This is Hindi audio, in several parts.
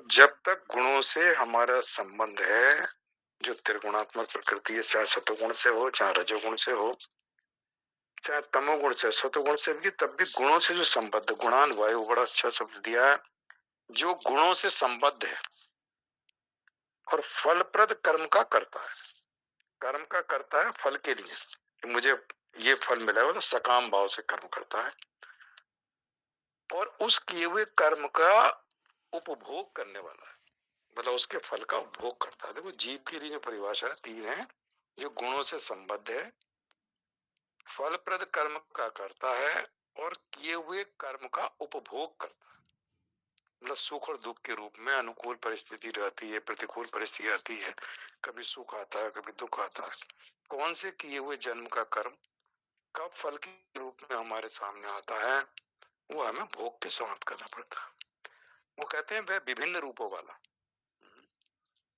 जब तक गुणों से हमारा संबंध है, जो त्रिगुणात्मक प्रकृति है, चाहे सतोगुण से हो, चाहे रजोगुण से हो, चाहे तमोगुण से, सतोगुण से भी, तब भी गुणों से जो संबद्ध, गुणान वायु, बड़ा अच्छा शब्द दिया है, जो गुणों से संबद्ध है और फलप्रद कर्म का करता है, कर्म का करता है फल के लिए कि मुझे ये फल मिला है, तो सकाम भाव से कर्म करता है और उस किए हुए कर्म का उपभोग करने वाला है, मतलब उसके फल का उपभोग करता है। देखो जीव के लिए जो परिभाषा है तीन है, जो गुणों से संबद्ध है, फलप्रद कर्म का करता है और किए हुए कर्म का उपभोग करता है। मतलब सुख और दुख के रूप में अनुकूल परिस्थिति रहती है, प्रतिकूल परिस्थिति आती है, कभी सुख आता है, कभी दुख आता है। कौन से किए हुए जन्म का कर्म कब फल के रूप में हमारे सामने आता है, वो हमें भोग के समाप्त करना पड़ता है। वो कहते हैं वह विभिन्न रूपों वाला,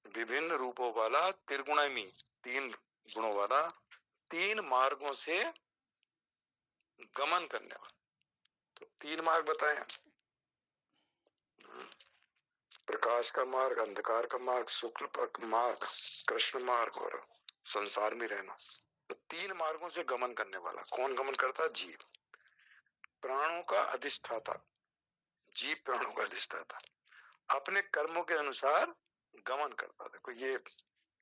विभिन्न रूपों वाला त्रिगुणामी, तीन गुणों वाला, तीन मार्गों से गमन करने वाला। तो तीन मार्ग बताए, प्रकाश का मार्ग, अंधकार का मार्ग, शुक्ल मार्ग, कृष्ण मार्ग और संसार में रहना। तो तीन मार्गों से गमन करने वाला कौन गमन करता है? जीव, प्राणों का अधिष्ठाता। जीव प्राणों का अधिष्ठाता अपने कर्मों के अनुसार गमन करता। देखो ये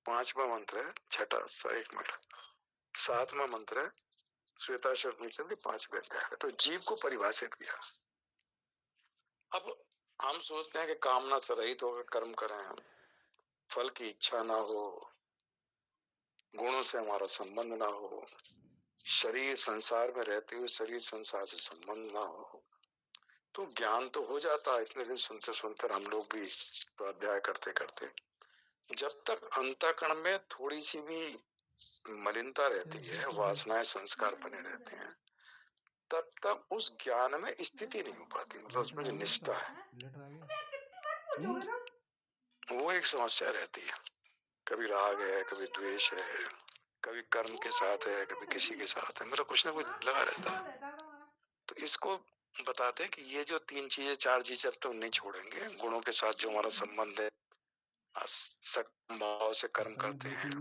पांचवा मंत्र है, छठा सा एक मिनट, सातवां मंत्र है श्वेता शब्द पांचवें अध्याय का। तो जीव को परिभाषित किया। अब हम सोचते हैं कि कामना से रहित होकर कर्म करें हम, फल की इच्छा ना हो, गुणों से हमारा संबंध ना हो, शरीर संसार में रहते हुए शरीर संसार से संबंध ना हो, तो ज्ञान तो हो जाता है। इतने दिन सुनते सुनते हम लोग भी स्वाध्याय करते करते, जब तक अंतःकरण में थोड़ी सी भी मलिनता रहती है, वासनाएं संस्कार बने रहते हैं, तब तक उस ज्ञान में स्थिति नहीं हो पाती। मतलब उसमें जो निष्ठा है वो एक समस्या रहती है। कभी राग है, कभी द्वेष है, कभी कर्म के साथ है, कभी किसी के साथ है, मतलब कुछ ना कुछ लगा रहता है। तो इसको बताते हैं कि ये जो तीन चीजें चार चीजें अब तो नहीं छोड़ेंगे। गुणों के साथ जो हमारा संबंध है, भाव से कर्म करते हैं।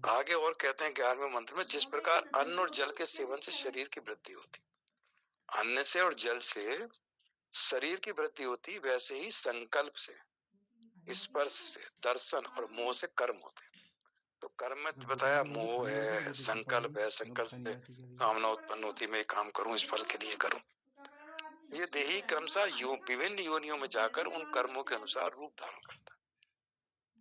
आगे और कहते हैं 11वें मंत्र में, जिस प्रकार अन्न और जल के सेवन से शरीर की वृद्धि होती, अन्न से और जल से शरीर की वृद्धि होती, वैसे ही संकल्प से, स्पर्श से, दर्शन और मोह से कर्म होते। तो कर्म में बताया मोह है, संकल्प है, संकल्प से कामना उत्पन्न होती, मैं काम करूं, इस फल के लिए करूं। ये देही क्रमशः विभिन्न योनियों में जाकर उन कर्मों के अनुसार रूप धारण करता है।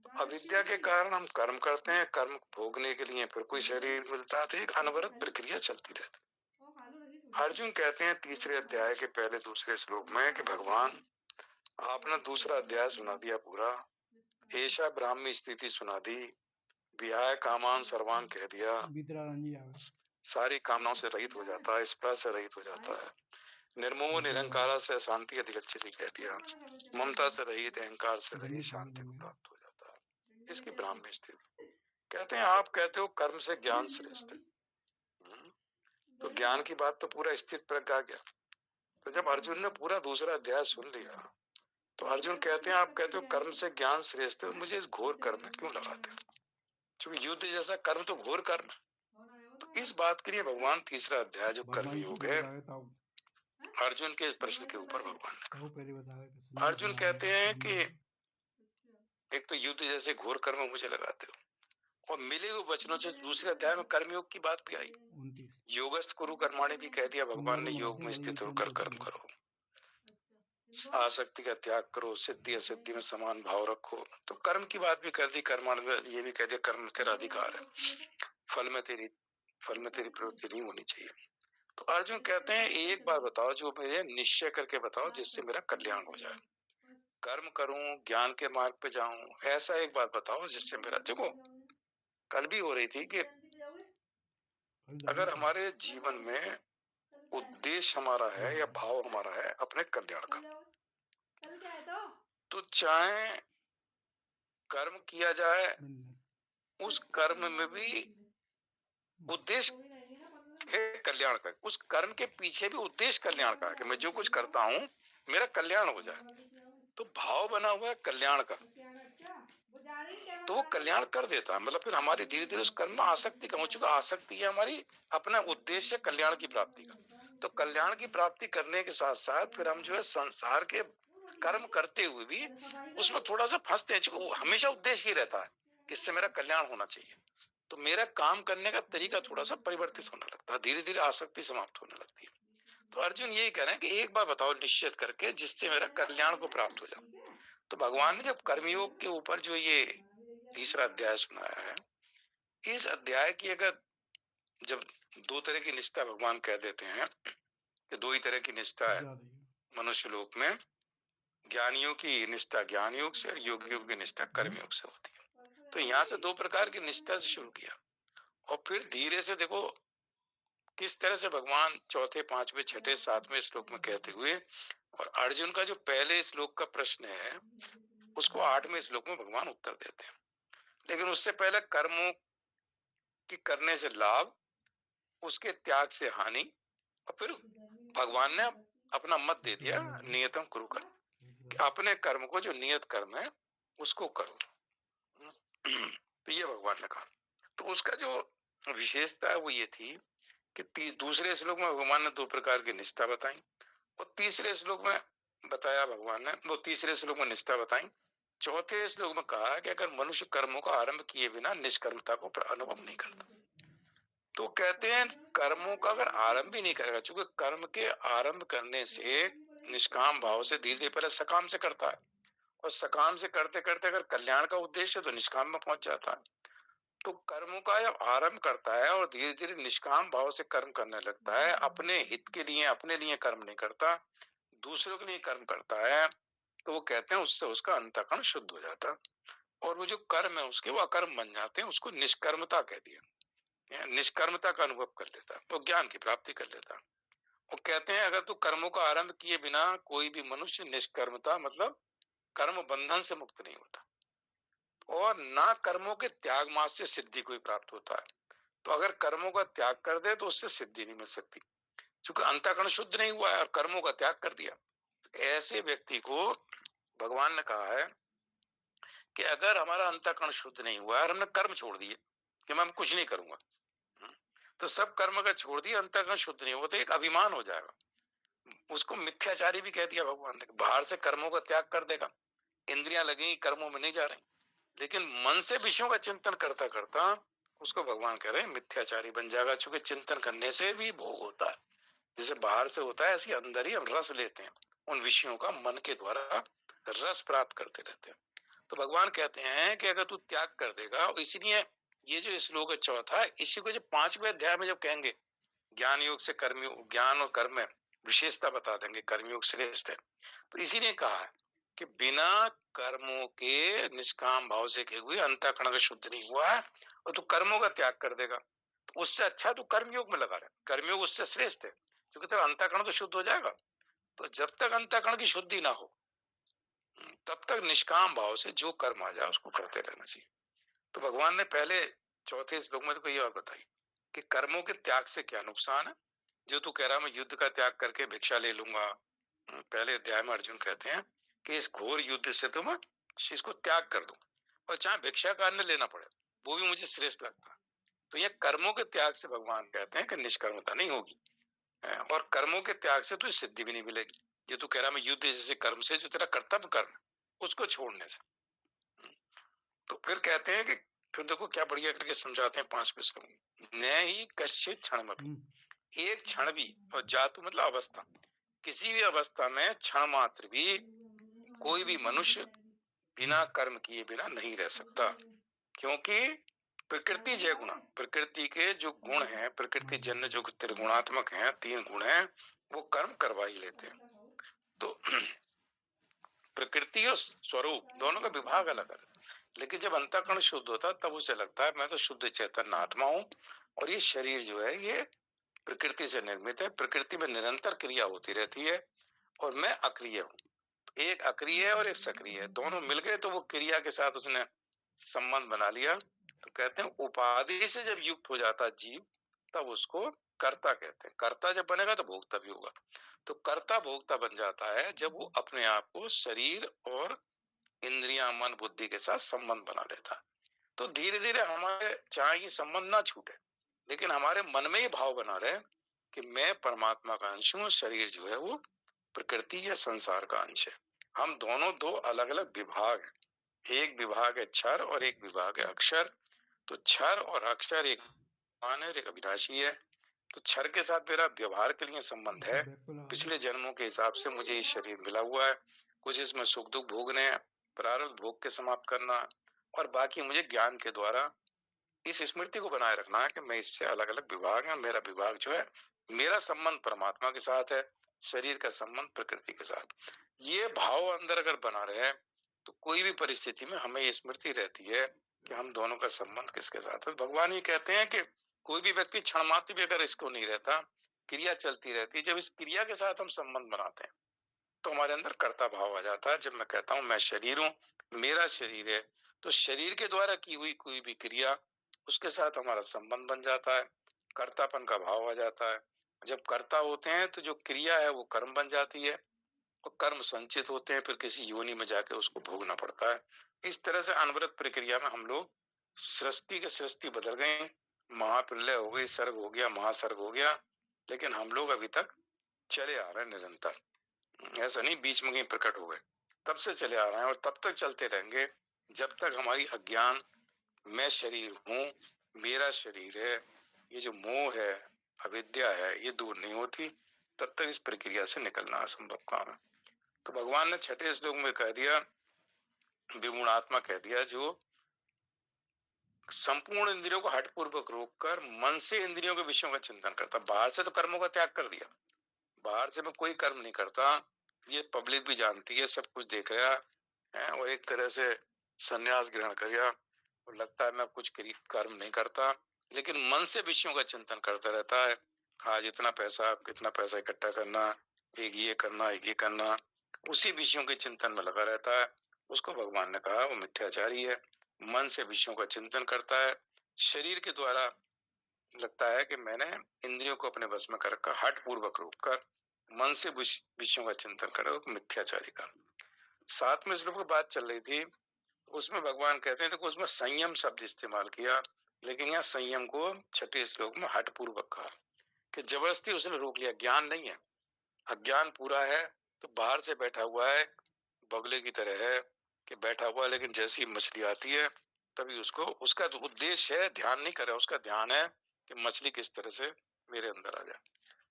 तो अविद्या के कारण हम कर्म करते हैं, कर्म भोगने के लिए फिर कोई शरीर मिलता है, तो एक अनवरत प्रक्रिया चलती रहती है। अर्जुन कहते हैं तीसरे अध्याय के पहले दूसरे श्लोक में कि भगवान आपने दूसरा अध्याय सुना दिया पूरा, ऐसा ब्राह्मी स्थिति सुना दी, विहाय कामान सर्वान कह दिया, सारी कामनाओं से रहित हो जाता है, स्पर्श से रहित हो जाता है, निर्मोह निरंकार से शांति अधिगच्छति कह दिया, ममता से रहित, अहंकार से रहित शांति को प्राप्त हो जाता है। इसकी ब्राह्मी स्थिति कहते हैं। आप कहते हो कर्म से ज्ञान श्रेष्ठ है, तो ज्ञान की बात तो पूरा स्थित प्रज्ञा गया। तो जब अर्जुन ने पूरा दूसरा अध्याय सुन लिया, तो अर्जुन कहते हैं आप कहते हो कर्म से ज्ञान श्रेष्ठ है, मुझे इस घोर कर्म में क्यों लगाते हो? क्योंकि युद्ध जैसा कर्म तो घोर कर्म। तो इस बात के लिए भगवान तीसरा अध्याय जो कर्म योग है, अर्जुन के प्रश्न के ऊपर भगवान अर्जुन कहते हैं कि एक तो युद्ध जैसे घोर कर्म में मुझे लगाते हो, और मिले हुए वचनों से दूसरे अध्याय में कर्मयोग की बात भी आई। योगस्थ कुरु कर्माणि भी कह दिया भगवान ने, योग में स्थित होकर कर्म करो, आसक्ति का त्याग करो, सिद्धि असिद्धि में समान भाव रखो। तो कर्म की बात भी कर दी, कर्माण में ये भी कह दिया कर्म तेरा अधिकार है, फल में तेरी प्रवृत्ति नहीं होनी चाहिए। तो अर्जुन कहते हैं एक बात बताओ जो मुझे निश्चय करके बताओ जिससे मेरा कल्याण हो जाए, कर्म करूं, ज्ञान के मार्ग पे जाऊं, ऐसा एक बात बताओ जिससे मेरा। देखो कल भी हो रही थी कि अगर हमारे जीवन में उद्देश्य हमारा है या भाव हमारा है अपने कल्याण का, तो चाहे कर्म किया जाए, उस कर्म में भी उद्देश्य है कल्याण का, उस कर्म के पीछे भी उद्देश्य कल्याण का है कि मैं जो कुछ करता हूं मेरा कल्याण हो जाए। तो भाव बना हुआ है कल्याण का, तो वो कल्याण कर देता है। मतलब फिर हमारी धीरे धीरे उस कर्म में आसक्ति कम हो चुका। आसक्ति है हमारी अपना उद्देश्य कल्याण की प्राप्ति का। तो कल्याण की प्राप्ति करने के साथ साथ फिर हम जो है संसार के कर्म करते हुए भी उसमें थोड़ा सा फंसते हैं, वो हमेशा उद्देश्य ही रहता है कि इससे मेरा कल्याण होना चाहिए। तो मेरा काम करने का तरीका थोड़ा सा परिवर्तित होने लगता है, धीरे धीरे आसक्ति समाप्त होने लगती है। तो अर्जुन यही कह रहे हैं कि एक बार बताओ निश्चित करके जिससे मेरा कल्याण को प्राप्त हो जाए। तो भगवान ने जब कर्मयोग के ऊपर जो ये तीसरा अध्याय सुनाया है, इस अध्याय की अगर जब दो तरह की निष्ठा भगवान कह देते हैं कि दो ही तरह की निष्ठा है मनुष्य लोक में, ज्ञानियों की निष्ठा ज्ञान योग से और योगियों की निष्ठा कर्मयोग से होती है। तो यहाँ से दो प्रकार की निष्ठा से शुरू किया और फिर धीरे से देखो किस तरह से भगवान चौथे पांचवें छठे सातवें श्लोक में कहते हुए, और अर्जुन का जो पहले श्लोक का प्रश्न है उसको आठवें श्लोक में भगवान उत्तर देते हैं। लेकिन उससे पहले कर्मों की करने से लाभ, उसके त्याग से हानि, और फिर भगवान ने अपना मत दे दिया नियतम कुरु कर, अपने कर्म को जो नियत कर्म है उसको करो। तो ये भगवान ने कहा। तो उसका जो विशेषता है वो ये थी कि दूसरे श्लोक में भगवान ने दो प्रकार की निष्ठा बताई और तीसरे श्लोक में बताया भगवान ने वो तीसरे श्लोक में निष्ठा बताई। चौथे श्लोक में कहा कि अगर मनुष्य कर्मों का आरंभ किए बिना निष्कर्मता को अनुभव नहीं करता, तो कहते हैं कर्मों का अगर आरंभ ही नहीं करेगा, चूंकि कर्म के आरंभ करने से निष्काम भाव से धीरे धीरे पहले सकाम से करता है और सकाम से करते करते अगर कल्याण का उद्देश्य तो निष्काम में पहुंच जाता है। तो कर्मों का जब आरंभ करता है और धीरे धीरे निष्काम भाव से कर्म करने लगता है, अपने हित के लिए अपने लिए कर्म नहीं करता, दूसरों के लिए कर्म करता है, तो वो कहते हैं उससे उसका अंतःकरण शुद्ध हो जाता है और वो जो कर्म है उसके वो अकर्म बन जाते हैं। उसको निष्कर्मता कह दिया, निष्कर्मता का अनुभव कर लेता है, तो ज्ञान की प्राप्ति कर लेता है। वो कहते हैं अगर तू कर्मों का आरंभ किए बिना कोई भी मनुष्य निष्कर्मता मतलब कर्म बंधन से मुक्त नहीं होता और ना कर्मों के त्याग मार्ग से सिद्धि को प्राप्त होता है। तो अगर कर्मों का त्याग कर दे तो उससे सिद्धि नहीं मिल सकती, क्योंकि अंतःकरण शुद्ध नहीं हुआ है और कर्मों का त्याग कर दिया। तो ऐसे व्यक्ति को भगवान ने कहा है कि अगर हमारा अंतःकरण शुद्ध नहीं हुआ और हमने कर्म छोड़ दिए कि मैं कुछ नहीं करूंगा, तो सब कर्म का छोड़ दिया, अंतःकरण शुद्ध नहीं हुआ तो एक अभिमान हो जाएगा। उसको मिथ्याचारी भी कह दिया भगवान ने। बाहर से कर्मों का त्याग कर देगा, इंद्रियां लगेंगी कर्मों में नहीं जा रही, लेकिन मन से विषयों का चिंतन करता करता उसको भगवान कह रहे हैं मिथ्याचारी बन जाएगा। चूंकि चिंतन करने से भी भोग होता है, जैसे बाहर से होता है ऐसे अंदर ही हम रस लेते हैं उन विषयों का, मन के द्वारा रस प्राप्त करते रहते हैं। तो भगवान कहते हैं कि अगर तू त्याग कर देगा, और इसलिए ये जो श्लोक है चौथा, इसी को जब पांचवें अध्याय में जब कहेंगे ज्ञान योग से कर्मयोग, ज्ञान और कर्म में विशेषता बता देंगे, कर्मयोग श्रेष्ठ है। तो इसीलिए कहा है कि बिना कर्मों के निष्काम भाव से किए हुए अंतःकरण का शुद्ध नहीं हुआ है और तू कर्मों का त्याग कर देगा, तो उससे अच्छा तू कर्मयोग में लगा रहे, कर्मयोग उससे श्रेष्ठ है, क्योंकि तेरा अंतःकरण तो शुद्ध हो जाएगा। तो जब तक अंतःकरण की शुद्धि ना हो तब तक निष्काम भाव से जो कर्म आ जाए उसको करते रहना चाहिए। तो भगवान ने पहले चौथे श्लोक में तो ये बात बताई कि कर्मों के त्याग से क्या नुकसान है। जो तू कह रहा मैं युद्ध का त्याग करके भिक्षा ले लूंगा, पहले अध्याय में अर्जुन कहते हैं कि इस घोर युद्ध से तो मैं इसको त्याग कर दूं और चाहे भिक्षा का अन्न लेना पड़े वो भी मुझे श्रेष्ठ लगता है। तो ये कर्मों के त्याग से भगवान कहते हैं कि निष्कर्मता नहीं होगी और कर्मों के त्याग से तुझे सिद्धि भी नहीं मिलेगी। जो तू कह रहा मैं युद्ध जैसे कर्म से, जो तेरा कर्तव्य कर्म उसको छोड़ने से। तो फिर कहते हैं कि फिर देखो क्या बढ़िया करके समझाते हैं पांचवें श्लोक में, न ही कश्चित क्षण एक क्षण भी, और जातु मतलब अवस्था, किसी भी अवस्था में क्षण मात्र भी कोई भी मनुष्य बिना कर्म किए बिना नहीं रह सकता, क्योंकि प्रकृति जय गुणा, प्रकृति के जो गुण हैं, प्रकृति जन्य जो त्रिगुणात्मक हैं, तीन गुण हैं, वो कर्म करवा ही लेते हैं। तो प्रकृति और स्वरूप दोनों का विभाग अलग है, लेकिन जब अंतःकरण शुद्ध होता तब उसे लगता है मैं तो शुद्ध चैतन्य आत्मा हूँ और ये शरीर जो है ये प्रकृति से निर्मित है, प्रकृति में निरंतर क्रिया होती रहती है और मैं अक्रिय हूँ। एक अक्रिय है और एक सक्रिय है, दोनों मिल गए तो वो क्रिया के साथ उसने संबंध बना लिया। तो कहते हैं उपाधि से जब युक्त हो जाता जीव तब उसको कर्ता कहते हैं। कर्ता जब बनेगा तो भोक्ता भी होगा। तो कर्ता भोक्ता बन जाता है जब वो अपने आप को शरीर और इंद्रियां, मन, बुद्धि के साथ संबंध बना लेता है। तो धीरे धीरे हमारे चाहे ये संबंध ना छूटे, लेकिन हमारे मन में ये भाव बना रहे कि मैं परमात्मा का अंश हूँ, शरीर जो है वो प्रकृति या संसार का अंश है। हम दोनों दो अलग अलग विभाग हैं। एक विभाग है क्षर और एक विभाग है अक्षर। तो क्षर और अक्षर एक मान है, एक अविनाशी है। तो क्षर के साथ मेरा व्यवहार के लिए संबंध है। पिछले जन्मों के हिसाब से मुझे ये शरीर मिला हुआ है, कुछ इसमें सुख दुख भोगने, प्रारब्ध भोग के समाप्त करना, और बाकी मुझे ज्ञान के द्वारा इस स्मृति को बनाए रखना है कि मैं इससे अलग अलग विभाग है। मेरा विभाग जो है, मेरा संबंध परमात्मा के साथ है, शरीर का संबंध प्रकृति के साथ। ये भाव अंदर अगर बना रहे तो कोई भी परिस्थिति में हमें ये स्मृति रहती है कि हम दोनों का संबंध किसके साथ है। भगवान ये कहते हैं कि कोई भी व्यक्ति क्षण मात्र भी अगर इसको नहीं रहता, क्रिया चलती रहती है, जब इस क्रिया के साथ हम संबंध बनाते हैं तो हमारे अंदर कर्ता भाव आ जाता है। जब मैं कहता हूं मैं शरीर हूं, मेरा शरीर है, तो शरीर के द्वारा की हुई कोई भी क्रिया, उसके साथ हमारा संबंध बन जाता है, कर्तापन का भाव आ जाता है। जब कर्ता होते हैं तो जो क्रिया है वो कर्म बन जाती है, और कर्म संचित होते हैं, फिर किसी योनि में जाके उसको भोगना पड़ता है। इस तरह से अनवरत प्रक्रिया में हम लोग सृष्टि के सृष्टि बदल गए, महाप्रलय हो गई, सर्ग हो गया, महासर्ग हो गया, लेकिन हम लोग अभी तक चले आ रहे हैं निरंतर। ऐसा नहीं बीच में कहीं प्रकट हो गए, तब से चले आ रहे हैं और तब तक चलते रहेंगे जब तक हमारी अज्ञान, मैं शरीर हूँ, मेरा शरीर है, ये जो मोह है, अविद्या है, ये दूर नहीं होती, तब तक इस प्रक्रिया से निकलना असंभव काम है। तो भगवान ने छठे श्लोक में कह दिया, विगुणात्मा कह दिया, जो संपूर्ण इंद्रियों को हठ पूर्वक रोककर मन से इंद्रियों के विषयों का चिंतन करता। बाहर से तो कर्मों का त्याग कर दिया, बाहर से मैं कोई कर्म नहीं करता, ये पब्लिक भी जानती है, सब कुछ देख रहा है, और एक तरह से संन्यास ग्रहण कर गया और लगता है मैं कुछ कर्म नहीं करता, लेकिन मन से विषयों का चिंतन करता रहता है। आज इतना पैसा, कितना पैसा इकट्ठा करना, एक ये करना, एक ये करना, उसी विषयों के चिंतन में लगा रहता है। उसको भगवान ने कहा वो मिथ्याचारी है। मन से विषयों का चिंतन करता है, शरीर के द्वारा लगता है कि मैंने इंद्रियों को अपने बस में कर रखा, हठ पूर्वक रोककर मन से विषयों का चिंतन करो, मिथ्याचारी का। 7वें श्लोक में बात चल रही थी, उसमें भगवान कहते हैं, तो उसमें संयम शब्द इस्तेमाल किया, लेकिन यहाँ संयम को छठे श्लोक में हठ पूर्वक कहा कि जबरदस्ती उसने रोक लिया। ज्ञान नहीं है, अज्ञान पूरा है, तो बाहर से बैठा हुआ है, बगले की तरह है कि बैठा हुआ है, लेकिन जैसी मछली आती है तभी उसको, उसका तो उद्देश्य है, ध्यान नहीं कर रहा, उसका ध्यान है कि मछली किस तरह से मेरे अंदर आ जाए।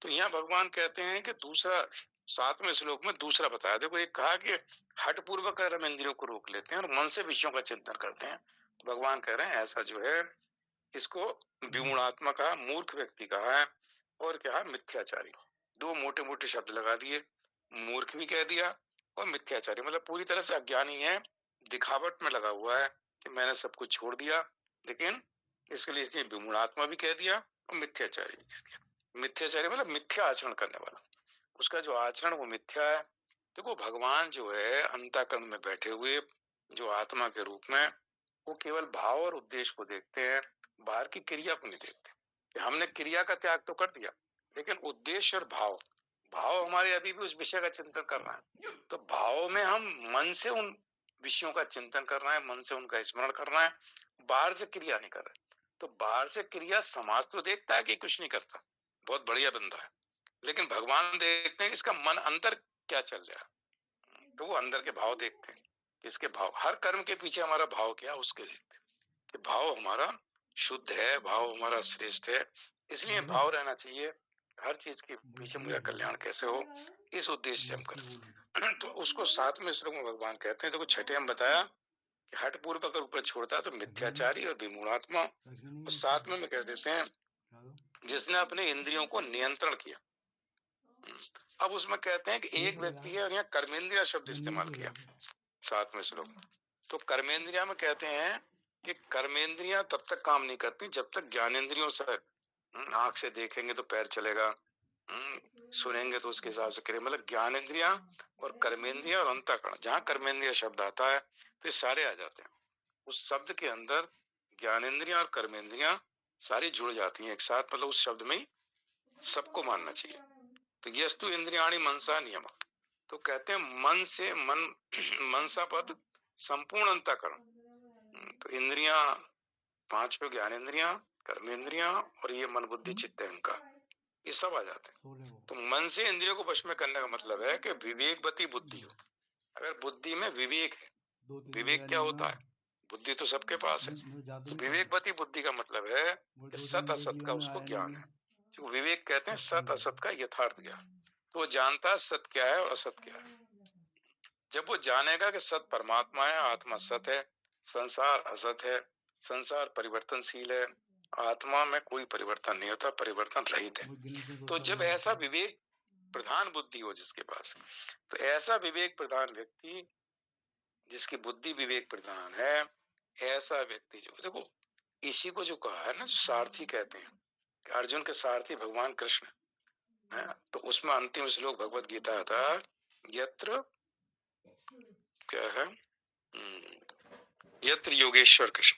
तो यहाँ भगवान कहते हैं कि दूसरा, 7वें श्लोक में दूसरा बताया। देखो, एक कहा कि हठ पूर्वक हम इंद्रियों को रोक लेते हैं और मन से विषयों का चिंतन करते हैं। तो भगवान कह रहे हैं ऐसा जो है, इसको विगुणात्मा कहा, मूर्ख व्यक्ति कहा है, और क्या मिथ्याचारी। दो मोटे मोटे शब्द लगा दिए, मूर्ख भी कह दिया और मिथ्याचारी, मतलब पूरी तरह से अज्ञानी है, दिखावट में लगा हुआ है कि मैंने सब कुछ छोड़ दिया, लेकिन इसके लिए इसने विगुणात्मा भी कह दिया और मिथ्याचारी भी कह दिया। मिथ्याचारी मतलब मिथ्या आचरण करने वाला, उसका जो आचरण वो मिथ्या है। देखो, भगवान जो है अंतःकरण में बैठे हुए जो आत्मा के रूप में, वो केवल भाव और उद्देश्य को देखते हैं, बाहर की क्रिया को नहीं देखते। हमने क्रिया का त्याग तो कर दिया, लेकिन उद्देश्य और भाव, भाव हमारे अभी भी उस विषय का चिंतन कर रहा है। तो भाव में हम मन से उन विषयों का चिंतन करना है, मन से उनका स्मरण करना है, बाहर से क्रिया नहीं कर रहे। तो बाहर से क्रिया समाज तो देखता है कि कुछ नहीं करता, बहुत बढ़िया बंदा है, लेकिन भगवान देखते हैं कि इसका मन अंदर क्या चल रहा है, तो वो अंदर के भाव देखते हैं। इसके भाव, हर कर्म के पीछे हमारा भाव क्या है उसके देखते हैं कि भाव हमारा शुद्ध है, भाव हमारा श्रेष्ठ है, इसलिए भाव रहना चाहिए। हर चीज के पीछे मेरा कल्याण कैसे हो, इस उद्देश्य से हम करें। तो उसको 7वें श्लोक में भगवान कहते हैं, देखो छठे हम बताया कि हठ पूर्वक ऊपर छोड़ता तो मिथ्याचारी और विमूढ़ात्मा, और 7वें में कह देते हैं जिसने अपने इंद्रियों को नियंत्रण किया। अब उसमें कहते हैं कि एक व्यक्ति है, और यहाँ कर्मेंद्रिया शब्द इस्तेमाल किया 7वें श्लोक में। तो कर्मेंद्रिया में कहते हैं कि कर्मेंद्रियां तब तक काम नहीं करती जब तक ज्ञानेंद्रियों से, आंख से देखेंगे तो पैर चलेगा, सुनेंगे तो उसके हिसाब से करें, मतलब ज्ञानेंद्रियां और कर्मेंद्रिया और अंतःकरण, जहाँ कर्मेंद्रिया शब्द आता है तो ये सारे आ जाते हैं उस शब्द के अंदर। ज्ञानेंद्रियां और कर्मेंद्रियां सारी जुड़ जाती हैं एक साथ, मतलब उस शब्द में ही सबको मानना चाहिए। तो यस्तु इंद्रियाणि मनसा नियम, तो कहते हैं मन से मनसा पद संपूर्ण अंतःकरण। तो इंद्रियां, पांचों ज्ञान इंद्रियां, कर्म इंद्रियां और ये मन बुद्धि चित्त अहंकार, ये सब आ जाते हैं। तो मन से इंद्रियों को वश में करने का मतलब है कि विवेकवती बुद्धि हो। अगर बुद्धि में विवेक है, विवेक क्या होता है? बुद्धि तो सबके पास है। तो विवेकवती बुद्धि का मतलब है कि सत असत का उसको ज्ञान है। जो विवेक कहते हैं सत असत का यथार्थ ज्ञान। तो वो जानता है सत क्या है और असत क्या है। जब वो जानेगा कि सत परमात्मा है, आत्मा सत है, संसार असत है, संसार परिवर्तनशील है, आत्मा में कोई परिवर्तन नहीं होता, परिवर्तन रहित है। तो जब ऐसा विवेक प्रधान बुद्धि हो जिसके पास, तो ऐसा विवेक प्रधान व्यक्ति जिसकी बुद्धि विवेक प्रधान है, ऐसा व्यक्ति जो देखो, इसी को जो कहा है ना, जो सारथी कहते हैं कि अर्जुन के सारथी भगवान कृष्ण है। तो उसमें अंतिम श्लोक भगवत गीता था, यत्र क्या है, यत्र योगेश्वर कृष्ण,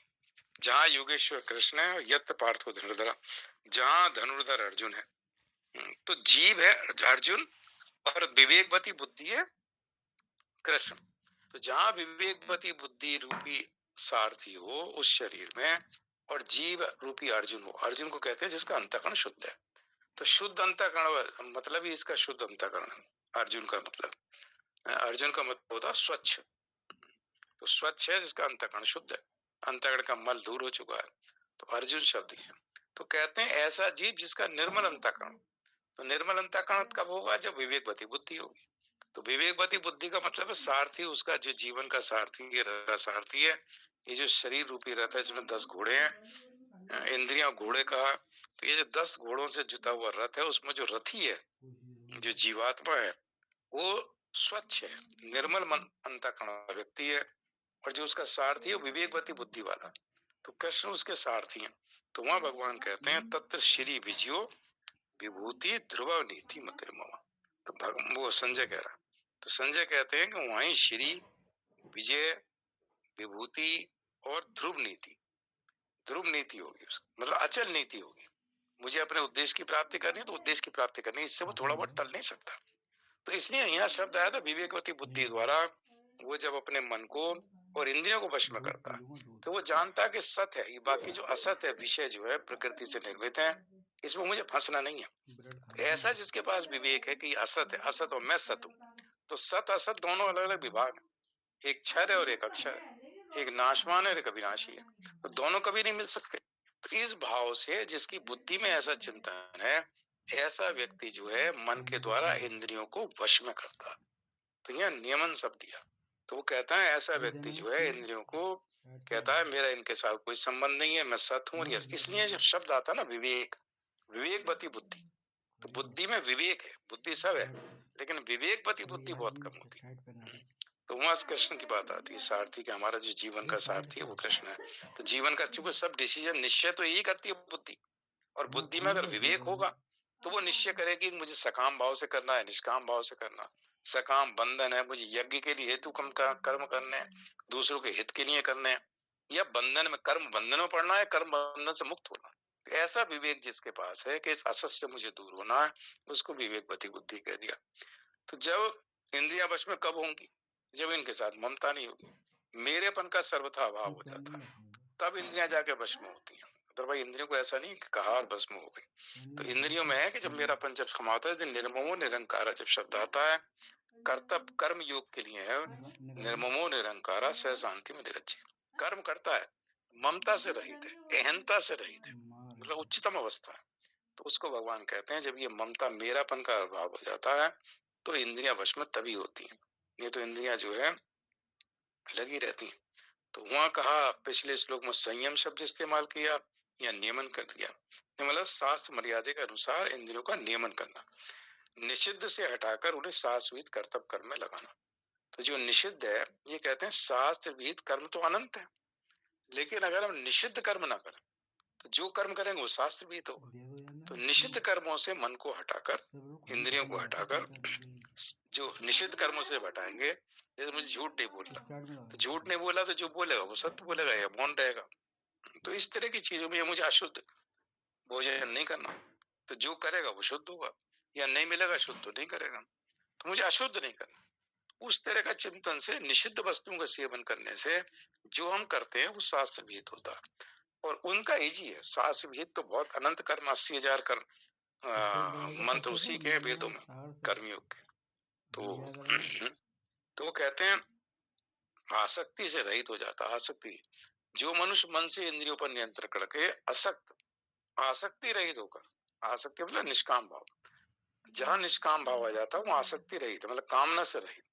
जहाँ योगेश्वर कृष्ण है, यत्र पार्थो धनुर्धर, जहाँ धनुर्धर अर्जुन है। तो जीव है अर्जुन और विवेकवती बुद्धि है कृष्ण। तो जहाँ विवेकवती बुद्धि रूपी सारथी हो उस शरीर में, और जीव रूपी अर्जुन हो, अर्जुन को कहते हैं जिसका अंतःकरण शुद्ध है। तो शुद्ध अंतःकरण मतलब ही इसका शुद्ध अंतःकरण है अर्जुन का मतलब। अर्जुन का मतलब होता स्वच्छ। तो स्वच्छ है जिसका अंतःकरण शुद्ध है, अंतःकरण का मल दूर हो चुका है, तो अर्जुन शब्द है। तो कहते हैं ऐसा जीव जिसका निर्मल अंतःकरण। तो निर्मल अंतःकरण कब होगा? जब विवेकवती बुद्धि होगी। तो विवेकवती बुद्धि का मतलब है सारथी, उसका जो जीवन का सारथी, ये सारथी है। ये जो शरीर रूपी रथ है जिसमें 10 घोड़े हैं, इंद्रियां घोड़े का, तो ये जो 10 घोड़ों से जुता हुआ रथ है, उसमें जो रथी है, जो जीवात्मा है, वो स्वच्छ है, निर्मल मन अंतःकरण व्यक्ति है। और जो उसका सारथी है विवेकवती बुद्धि वाला, तो कृष्ण उसके सारथी हैं। तो वहां भगवान कहते हैं तत्र श्री विजयो विभूति ध्रुव नीति मतिर्मम। तो वो संजय कह रहा, तो संजय कहते हैं कि वहीं श्री विजय विभूति और ध्रुव नीति, ध्रुव नीति होगी मतलब अचल नीति होगी। मुझे अपने उद्देश्य की प्राप्ति करनी है तो उद्देश्य की प्राप्ति करनी है, इससे वो थोड़ा बहुत टल नहीं सकता। तो इसलिए यहाँ शब्द आया था विवेकवती बुद्धि द्वारा। वो जब अपने मन को और इंद्रियों को वश में करता है तो वो जानता है कि सत है, ये बाकी जो असत है विषय जो है प्रकृति से निर्मित है, इसमें मुझे फंसना नहीं है। ऐसा जिसके पास विवेक है कि असत है असत और मैं सत हूँ, तो सत असत दोनों अलग अलग विभाग है, एक क्षर है और एक अक्षर है, एक नाशवान है और एक अविनाशी है, तो दोनों कभी नहीं मिल सकते। तो इस भाव से जिसकी बुद्धि में ऐसा चिंतन है, ऐसा व्यक्ति जो है मन के द्वारा इंद्रियों को वश में करता। तो यह नियमन शब्द दिया। तो वो कहता है ऐसा व्यक्ति जो है इंद्रियों को कहता है मेरा इनके साथ कोई संबंध नहीं है, मैं सत हूँ। इसलिए जब शब्द आता ना विवेक, विवेकवती बुद्धि, तो बुद्धि में विवेक है, बुद्धि सब है, लेकिन विवेकवती बुद्धि बहुत कम होती है। तो वहां कृष्ण की बात आती है, सारथी का, हमारा जो जीवन का सारथी है वो कृष्ण है। तो जीवन का चूंकि सब डिसीजन निश्चय तो यही करती है बुद्धि, और बुद्धि में अगर विवेक होगा तो वो निश्चय करेगी मुझे सकाम भाव से करना है, निष्काम भाव से करना। सकाम बंधन है, मुझे यज्ञ के लिए हेतु कर्म करने हैं, दूसरों के हित के लिए करने हैं, या बंधन में कर्म बंधन में पड़ना है, कर्म बंधन से मुक्त होना। तो ऐसा विवेक जिसके पास है कि इस असत से मुझे दूर होना है, उसको विवेकवती बुद्धि कह दिया। तो जब इंद्रियां वश में कब होंगी? जब इनके साथ ममता नहीं होगी, मेरेपन का सर्वथा अभाव हो जाता है, तब इंद्रियां जाके वश में होती हैं। भाई इंद्रियों को ऐसा नहीं कि कहा और भस्म हो गई। तो इंद्रियों में है कि जब मेरापन जब समाता है, निर्ममो निरंकारा जब शब्द आता है, कर्तव्य कर्म योग के लिए है, निर्ममो निरंकारा सह शांति में निरज्य। कर्म करता है, ममता से रहित है, अहंता से रहित है, मतलब उच्चतम अवस्था है। तो उसको भगवान कहते हैं जब ये ममता मेरापन का अभाव हो जाता है तो इंद्रियां वश में तभी होती हैं, नहीं तो इंद्रियां जो है लगी रहती हैं। तो वहां कहा पिछले श्लोक में संयम शब्द इस्तेमाल किया या नियमन कर दिया, मतलब शास्त्र मर्यादा के अनुसार इंद्रियों का नियमन करना, निषिद्ध से हटाकर उन्हें शास्त्र विहित कर्तव्य कर्म में लगाना। तो जो निषिद्ध है, ये कहते हैं शास्त्र विहित कर्म तो अनंत है, लेकिन अगर हम निषिद्ध कर्म ना करें तो जो कर्म करेंगे वो शास्त्र विहित होगा। तो निषिद्ध कर्मों से मन को हटाकर, इंद्रियों को हटाकर, जो निषिद्ध कर्मों से हटाएंगे, जैसे मुझे झूठ नहीं बोलना, तो झूठ नहीं बोला तो जो बोलेगा वो सत्य बोलेगा या मौन रहेगा। तो इस तरह की चीजों में मुझे अशुद्ध भोजन नहीं करना, तो जो करेगा वो शुद्ध होगा, या नहीं मिलेगा शुद्ध तो नहीं करेगा। तो मुझे अशुद्ध नहीं करना। उस तरह का चिंतन से निषिद्ध वस्तुओं का सेवन करने से जो हम करते हैं वो शास्त्र विहित होता है, और उनका इजी है। शास्त्र विहित तो बहुत अनंत कर्म, 80,000 कर्म मंत्र उसी के वेदों में, कर्मयोग के। तो वो कहते हैं आसक्ति से रहित हो जाता। आसक्ति, जो मनुष्य मन से इंद्रियों पर नियंत्रण करके असक्त, आसक्ति रहित होकर, आसक्ति मतलब निष्काम भाव, जहां निष्काम भाव आ जाता है वो आसक्ति रहित, मतलब कामना से रहित।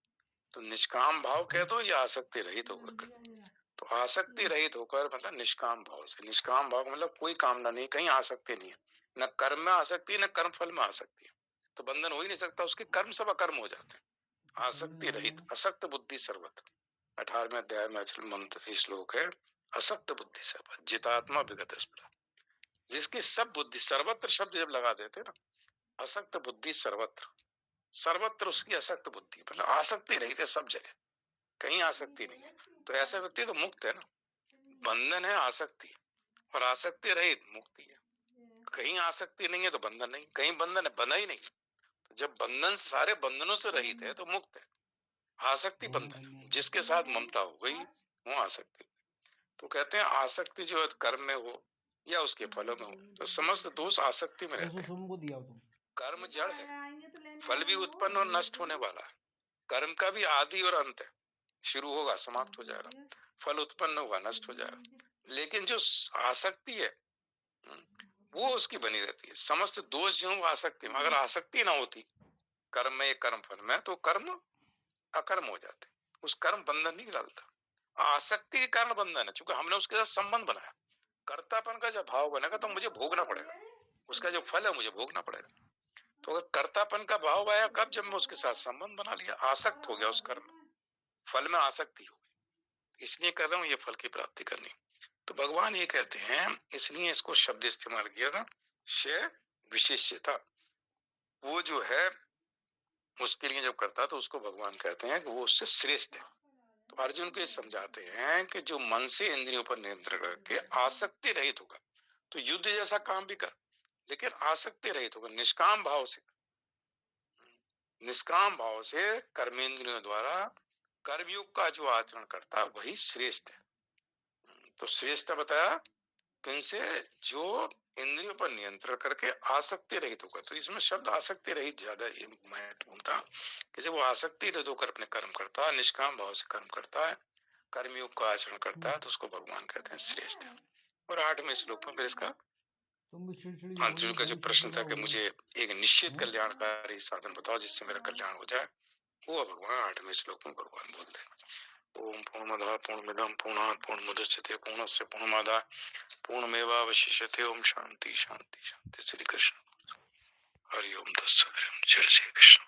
तो निष्काम भाव कह दो या आसक्ति रहित होकर। तो आसक्ति रहित होकर मतलब निष्काम भाव से। निष्काम भाव मतलब कोई कामना नहीं, कहीं आसक्ति नहीं है, न कर्म में आसक्ति न कर्म फल में आसक्ति है, तो बंधन हो ही नहीं सकता, उसके कर्म सब अकर्म हो जाते हैं। आसक्ति रहित, असक्त बुद्धि सर्वत्र, 18वें अध्याय में मंत्र श्लोक है, असक्त बुद्धि सर्वत्र जितात्मा विगत स्पृहा। जिसकी सब बुद्धि, सर्वत्र शब्द जब लगा देते ना, असक्त बुद्धि सर्वत्र, सर्वत्र उसकी असक्त बुद्धि, मतलब आसक्ति रहित है सब जगह, कहीं आसक्ति नहीं है। तो ऐसा व्यक्ति तो मुक्त है ना। बंधन है आसक्ति, और आसक्ति रहित मुक्ति है। कहीं आसक्ति नहीं है तो बंधन नहीं, कहीं बंधन है बंधा ही नहीं। तो जब बंधन, सारे बंधनों से रहित है तो मुक्त है। आसक्ति बंधन, जिसके साथ ममता हो गई वो आसक्ति। तो कहते हैं आसक्ति जो कर्म में हो या उसके फलों में हो, तो समस्त दोष आसक्ति में रहते हैं। कर्म जड़ है, फल भी उत्पन्न और नष्ट होने वाला है। कर्म का भी आदि और अंत है, शुरू होगा समाप्त हो जाएगा, फल उत्पन्न होगा नष्ट हो जाएगा। लेकिन जो आसक्ति है वो उसकी बनी रहती है। समस्त दोष जो आसक्ति में, अगर आसक्ति ना होती कर्म में, कर्म फल में, तो कर्म अकर्म हो जाते, उस कर्म बंधन नहीं डालता। आसक्ति के कारण बंधन है, चूंकि हमने उसके साथ संबंध बनाया। कर्तापन का जब भाव बनेगा तो मुझे भोगना पड़ेगा, उसका जो फल है मुझे भोगना पड़ेगा। तो अगर कर्तापन का भाव आया कब, जब मैं उसके साथ संबंध बना लिया, आसक्त हो गया उस कर्म, फल में आसक्ति हो गई, इसलिए कर रहा हूं ये फल की प्राप्ति करनी। तो भगवान ये कहते हैं, इसलिए इसको शब्द इस्तेमाल किया था, शय विशेष्यता। वो जो है उसके लिए जब करता तो उसको भगवान कहते हैं कि वो उससे श्रेष्ठ है। तो अर्जुन को समझाते हैं कि जो मन से इंद्रियों पर नियंत्रण करके आसक्ति रहित होगा, तो युद्ध जैसा काम भी कर, लेकिन आसक्ति रहित होगा, निष्काम भाव से, निष्काम भाव से कर्मेंद्रियों द्वारा कर्मयोग का जो आचरण करता वही श्रेष्ठ है। तो श्रेष्ठ बताया किनसे, जो इंद्रियों पर नियंत्रण करके आसक्ति रहित होगा। तो इसमें शब्द आसक्ति रहित ज्यादा महत्वपूर्ण था, कि जब वो आसक्ति रहित होकर अपने कर्म करता है, निष्काम भाव से कर्म करता है, कर्मयोग का आचरण करता है, तो उसको भगवान कहते हैं श्रेष्ठ है। और 8वें श्लोक में फिर इसका अर्जुन का जो प्रश्न था कि मुझे एक निश्चित कल्याणकारी साधन बताओ जिससे मेरा कल्याण हो जाए, वो भगवान 8वें श्लोक में भगवान बोलते हैं। ओम पूर्णमदः पूर्णमिदं पूर्णात् पूर्णमुदच्यते पूर्णस्य पूर्णमादाय पूर्णमेवावशिष्यते। ओम शांति शांति शांति। श्री कृष्ण। हरि ओम तत्सत्। जय श्री कृष्ण।